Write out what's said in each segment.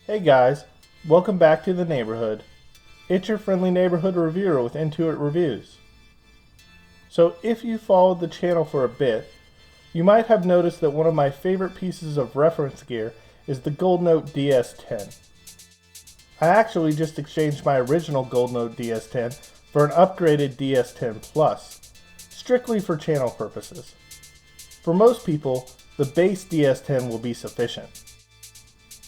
Hey guys, welcome back to the neighborhood. It's your friendly neighborhood reviewer with InToIt Reviews. So if you followed the channel for a bit, you might have noticed that one of my favorite pieces of reference gear is the Gold Note DS10. I actually just exchanged my original Gold Note DS10 for an upgraded DS10 Plus, strictly for channel purposes. For most people, the base DS10 will be sufficient.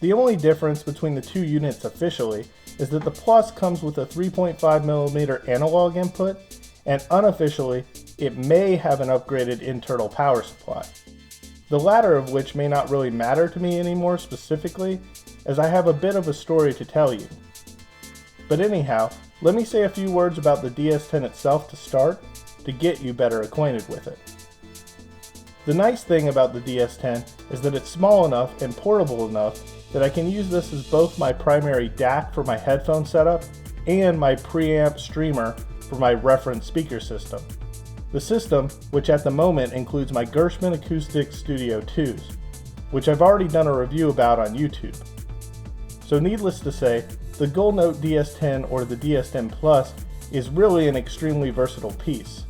The only difference between the two units officially is that the Plus comes with a 3.5mm analog input, and unofficially, it may have an upgraded internal power supply. The latter of which may not really matter to me anymore specifically, as I have a bit of a story to tell you. But anyhow, let me say a few words about the DS10 itself to start, to get you better acquainted with it. The nice thing about the DS10 is that it's small enough and portable enough that I can use this as both my primary DAC for my headphone setup and my preamp streamer for my reference speaker system. The system, which at the moment includes my Gershman Acoustic Studio 2s, which I've already done a review about on YouTube. So needless to say, the Gold Note DS10 or the DS10 Plus is really an extremely versatile piece.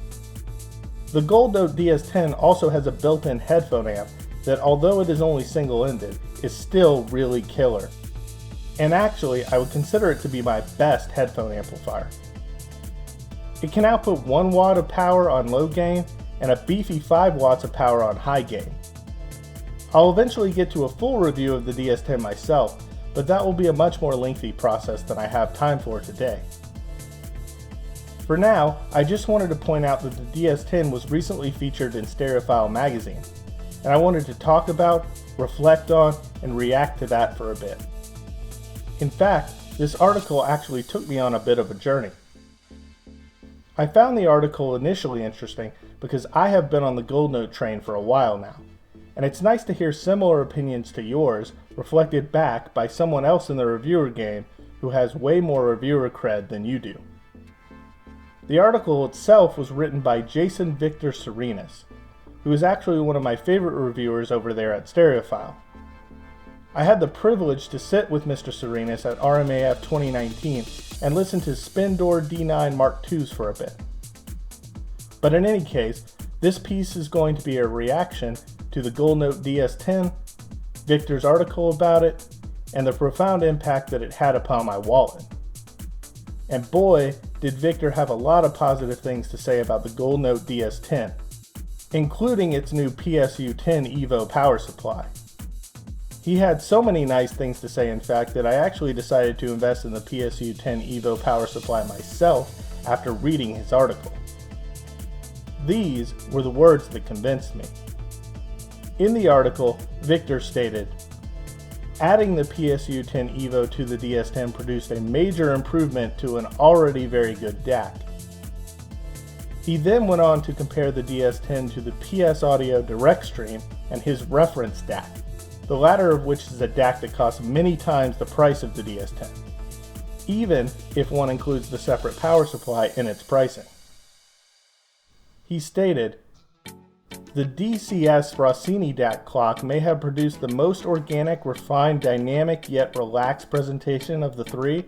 The Gold Note DS10 also has a built-in headphone amp that, although it is only single-ended, is still really killer. And actually, I would consider it to be my best headphone amplifier. It can output 1 watt of power on low gain and a beefy 5 watts of power on high gain. I'll eventually get to a full review of the DS10 myself, but that will be a much more lengthy process than I have time for today. For now, I just wanted to point out that the DS10 was recently featured in Stereophile magazine, and I wanted to talk about, reflect on, and react to that for a bit. In fact, this article actually took me on a bit of a journey. I found the article initially interesting because I have been on the Gold Note train for a while now, and it's nice to hear similar opinions to yours reflected back by someone else in the reviewer game who has way more reviewer cred than you do. The article itself was written by Jason Victor Serenas, who is actually one of my favorite reviewers over there at Stereophile. I had the privilege to sit with Mr. Serenas at RMAF 2019 and listen to Spin Door D9 Mark IIs for a bit. But in any case, this piece is going to be a reaction to the Gold Note DS10, Victor's article about it, and the profound impact that it had upon my wallet. And boy, did Victor have a lot of positive things to say about the Gold Note DS10, including its new PSU10 EVO power supply. He had so many nice things to say, in fact, that I actually decided to invest in the PSU10 EVO power supply myself after reading his article. These were the words that convinced me. In the article, Victor stated, "Adding the PSU10 EVO to the DS10 produced a major improvement to an already very good DAC." He then went on to compare the DS10 to the PS Audio Direct Stream and his reference DAC, the latter of which is a DAC that costs many times the price of the DS10, even if one includes the separate power supply in its pricing. He stated, "The DCS Rossini DAC clock may have produced the most organic, refined, dynamic, yet relaxed presentation of the three,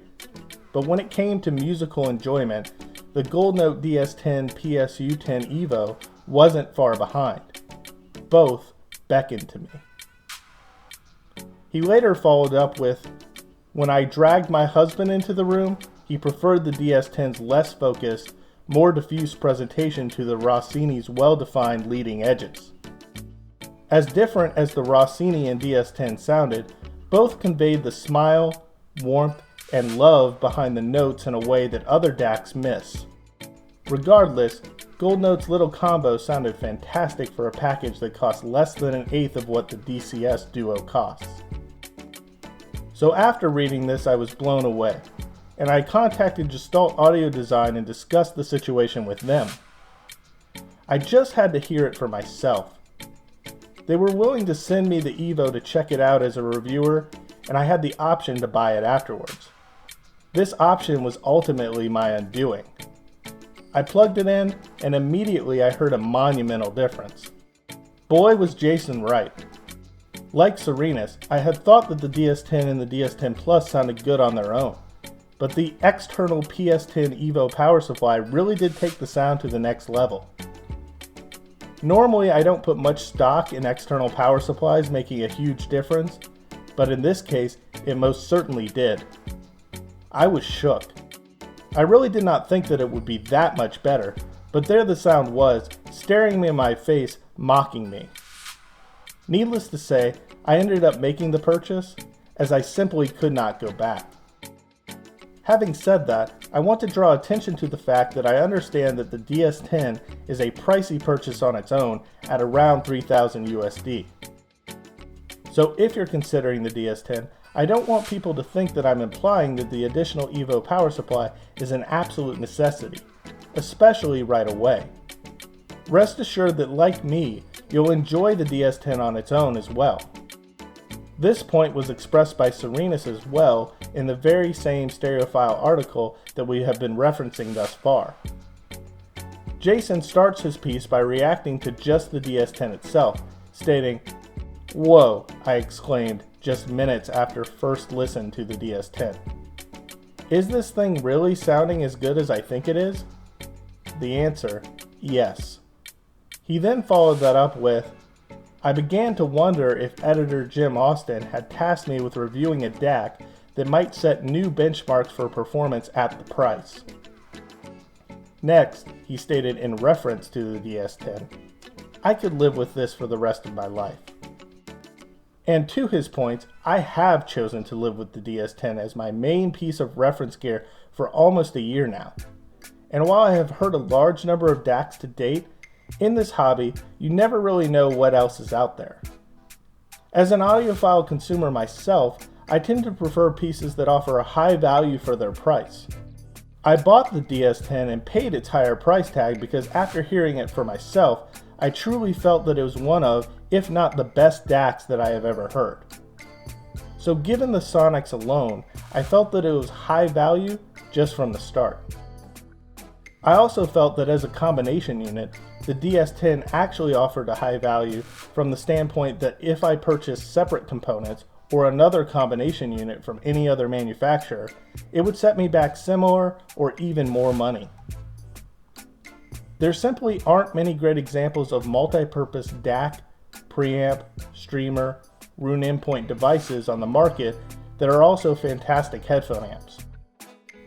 but when it came to musical enjoyment, the Gold Note DS10 PSU10 EVO wasn't far behind. Both beckoned to me." He later followed up with, "When I dragged my husband into the room, he preferred the DS10's less focused, more diffuse presentation to the Rossini's well-defined leading edges." As different as the Rossini and DS10 sounded, both conveyed the smile, warmth, and love behind the notes in a way that other DACs miss. Regardless, Gold Note's little combo sounded fantastic for a package that cost less than an eighth of what the DCS Duo costs. So after reading this, I was blown away, and I contacted Gestalt Audio Design and discussed the situation with them. I just had to hear it for myself. They were willing to send me the EVO to check it out as a reviewer, and I had the option to buy it afterwards. This option was ultimately my undoing. I plugged it in, and immediately I heard a monumental difference. Boy, was Jason right. Like Serenus, I had thought that the DS10 and the DS10 Plus sounded good on their own, but the external PS10 EVO power supply really did take the sound to the next level. Normally I don't put much stock in external power supplies making a huge difference, but in this case it most certainly did. I was shook. I really did not think that it would be that much better, but there the sound was, staring me in my face, mocking me. Needless to say, I ended up making the purchase, as I simply could not go back. Having said that, I want to draw attention to the fact that I understand that the DS10 is a pricey purchase on its own at around $3,000 USD. So if you're considering the DS10, I don't want people to think that I'm implying that the additional EVO power supply is an absolute necessity, especially right away. Rest assured that like me, you'll enjoy the DS10 on its own as well. This point was expressed by Serenus as well in the very same Stereophile article that we have been referencing thus far. Jason starts his piece by reacting to just the DS10 itself, stating, "Whoa," I exclaimed just minutes after first listen to the DS10. Is this thing really sounding as good as I think it is? The answer, yes. He then followed that up with, I began to wonder if editor Jim Austin had tasked me with reviewing a DAC that might set new benchmarks for performance at the price. Next, he stated in reference to the DS10, I could live with this for the rest of my life. And to his points, I have chosen to live with the DS10 as my main piece of reference gear for almost a year now. And while I have heard a large number of DACs to date, in this hobby, you never really know what else is out there. As an audiophile consumer myself, I tend to prefer pieces that offer a high value for their price. I bought the DS10 and paid its higher price tag because after hearing it for myself, I truly felt that it was one of, if not the best DACs that I have ever heard. So given the sonics alone, I felt that it was high value just from the start. I also felt that as a combination unit, the DS10 actually offered a high value from the standpoint that if I purchased separate components or another combination unit from any other manufacturer, it would set me back similar or even more money. There simply aren't many great examples of multi-purpose DAC, preamp, streamer, Roon endpoint devices on the market that are also fantastic headphone amps.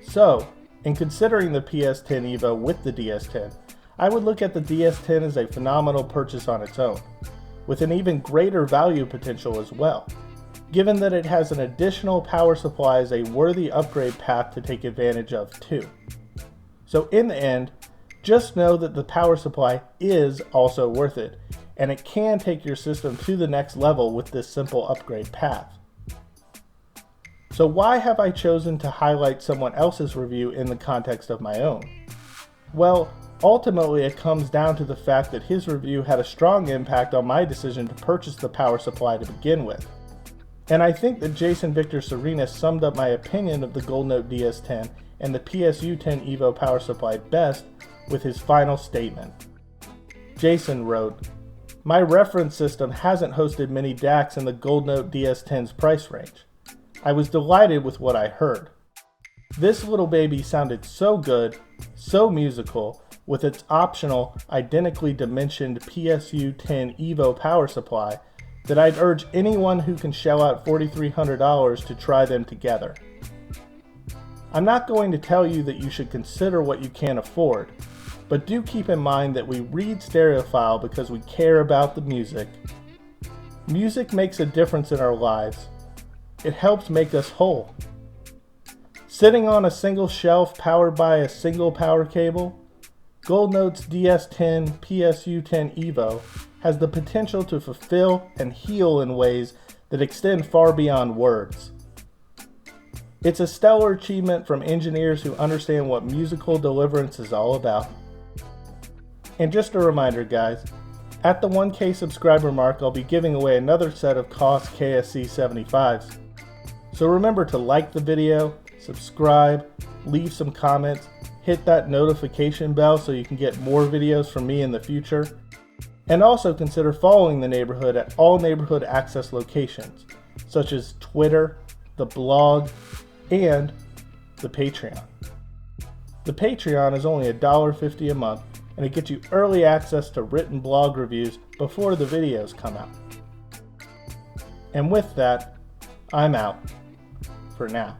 So, in considering the PS10 EVO with the DS10, I would look at the DS10 as a phenomenal purchase on its own, with an even greater value potential as well, given that it has an additional power supply as a worthy upgrade path to take advantage of too. So in the end, just know that the power supply is also worth it, and it can take your system to the next level with this simple upgrade path. So why have I chosen to highlight someone else's review in the context of my own? Well, ultimately it comes down to the fact that his review had a strong impact on my decision to purchase the power supply to begin with. And I think that Jason Victor Serenus summed up my opinion of the Gold Note DS10 and the PSU10 EVO power supply best with his final statement. Jason wrote, "My reference system hasn't hosted many DACs in the Gold Note DS10's price range. I was delighted with what I heard. This little baby sounded so good, so musical, with its optional, identically dimensioned PSU10 EVO power supply, that I'd urge anyone who can shell out $4,300 to try them together. I'm not going to tell you that you should consider what you can't afford, but do keep in mind that we read Stereophile because we care about the music. Music makes a difference in our lives. It helps make us whole. Sitting on a single shelf powered by a single power cable, Gold Note's DS10 PSU10 EVO has the potential to fulfill and heal in ways that extend far beyond words. It's a stellar achievement from engineers who understand what musical deliverance is all about. And just a reminder guys, at the 1K subscriber mark I'll be giving away another set of COS KSC 75s. So remember to like the video, subscribe, leave some comments, hit that notification bell so you can get more videos from me in the future. And also consider following the neighborhood at all neighborhood access locations, such as Twitter, the blog, and the Patreon. The Patreon is only $1.50 a month, and it gets you early access to written blog reviews before the videos come out. And with that, I'm out for now.